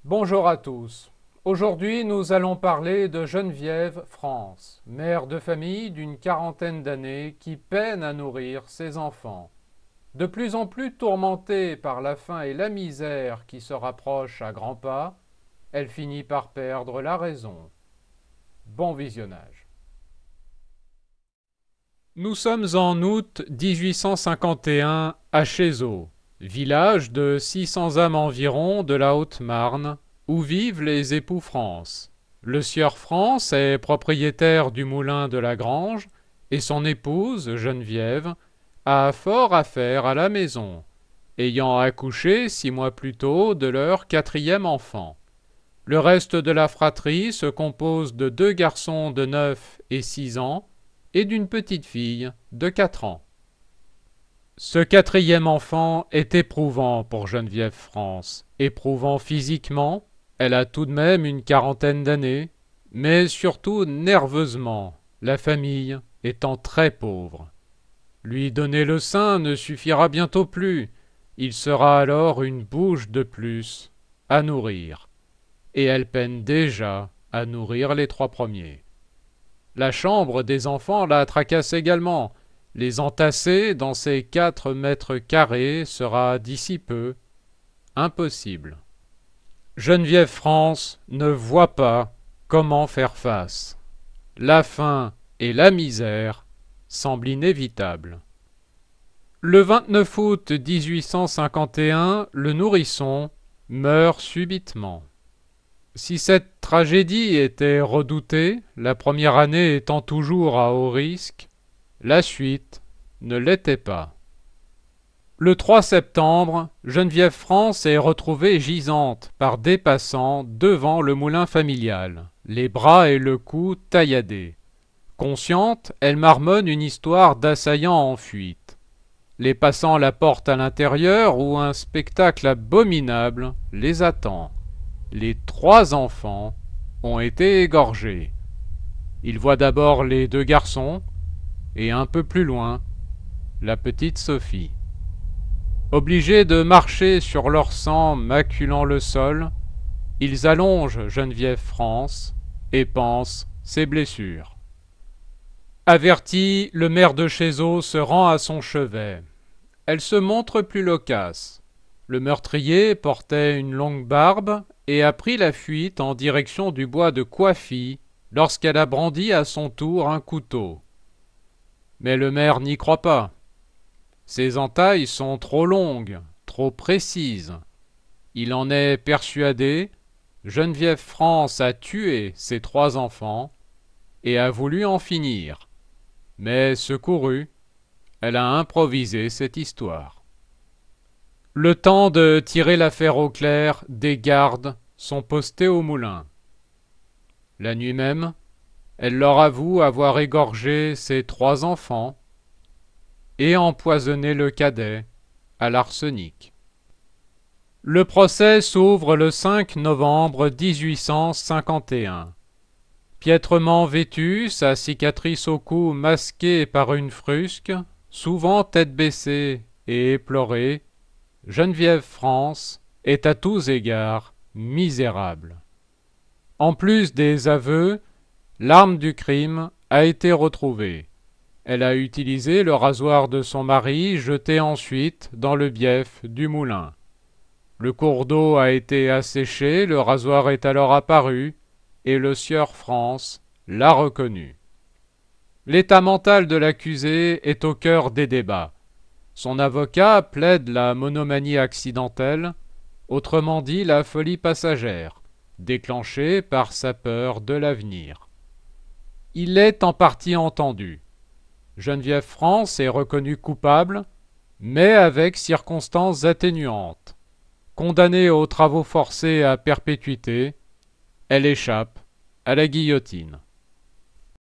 Bonjour à tous. Aujourd'hui, nous allons parler de Geneviève France, mère de famille d'une quarantaine d'années qui peine à nourrir ses enfants. De plus en plus tourmentée par la faim et la misère qui se rapprochent à grands pas, elle finit par perdre la raison. Bon visionnage. Nous sommes en août 1851 à Chézeaux, village de 600 âmes environ de la Haute-Marne, où vivent les époux France. Le sieur France est propriétaire du moulin de la Grange, et son épouse, Geneviève, a fort à faire à la maison, ayant accouché 6 mois plus tôt de leur 4e enfant. Le reste de la fratrie se compose de 2 garçons de 9 et 6 ans, et d'une petite fille de 4 ans. Ce 4e enfant est éprouvant pour Geneviève France, éprouvant physiquement, elle a tout de même une quarantaine d'années, mais surtout nerveusement, la famille étant très pauvre. Lui donner le sein ne suffira bientôt plus, il sera alors une bouche de plus à nourrir, et elle peine déjà à nourrir les 3 premiers. La chambre des enfants la tracasse également. Les entasser dans ces 4 mètres carrés sera d'ici peu impossible. Geneviève France ne voit pas comment faire face. La faim et la misère semblent inévitables. Le 29 août 1851, le nourrisson meurt subitement. Si cette tragédie était redoutée, la première année étant toujours à haut risque, la suite ne l'était pas. Le 3 septembre, Geneviève France est retrouvée gisante par des passants devant le moulin familial, les bras et le cou tailladés. Consciente, elle marmonne une histoire d'assaillant en fuite. Les passants la portent à l'intérieur où un spectacle abominable les attend. Les 3 enfants ont été égorgés. Il voit d'abord les 2 garçons, et un peu plus loin, la petite Sophie. Obligés de marcher sur leur sang maculant le sol, ils allongent Geneviève France et pansent ses blessures. Averti, le maire de Chézeaux se rend à son chevet. Elle se montre plus loquace. Le meurtrier portait une longue barbe et a pris la fuite en direction du bois de Coiffy lorsqu'elle a brandi à son tour un couteau. Mais le maire n'y croit pas. Ses entailles sont trop longues, trop précises. Il en est persuadé, Geneviève France a tué ses 3 enfants et a voulu en finir. Mais secourue, elle a improvisé cette histoire. Le temps de tirer l'affaire au clair, des gardes sont postés au moulin. La nuit même, elle leur avoue avoir égorgé ses 3 enfants et empoisonné le cadet à l'arsenic. Le procès s'ouvre le 5 novembre 1851. Piètrement vêtue, sa cicatrice au cou masquée par une frusque, souvent tête baissée et éplorée, Geneviève France est à tous égards misérable. En plus des aveux, l'arme du crime a été retrouvée. Elle a utilisé le rasoir de son mari, jeté ensuite dans le bief du moulin. Le cours d'eau a été asséché, le rasoir est alors apparu, et le sieur France l'a reconnu. L'état mental de l'accusé est au cœur des débats. Son avocat plaide la monomanie accidentelle, autrement dit la folie passagère, déclenchée par sa peur de l'avenir. Il est en partie entendu. Geneviève France est reconnue coupable, mais avec circonstances atténuantes. Condamnée aux travaux forcés à perpétuité, elle échappe à la guillotine.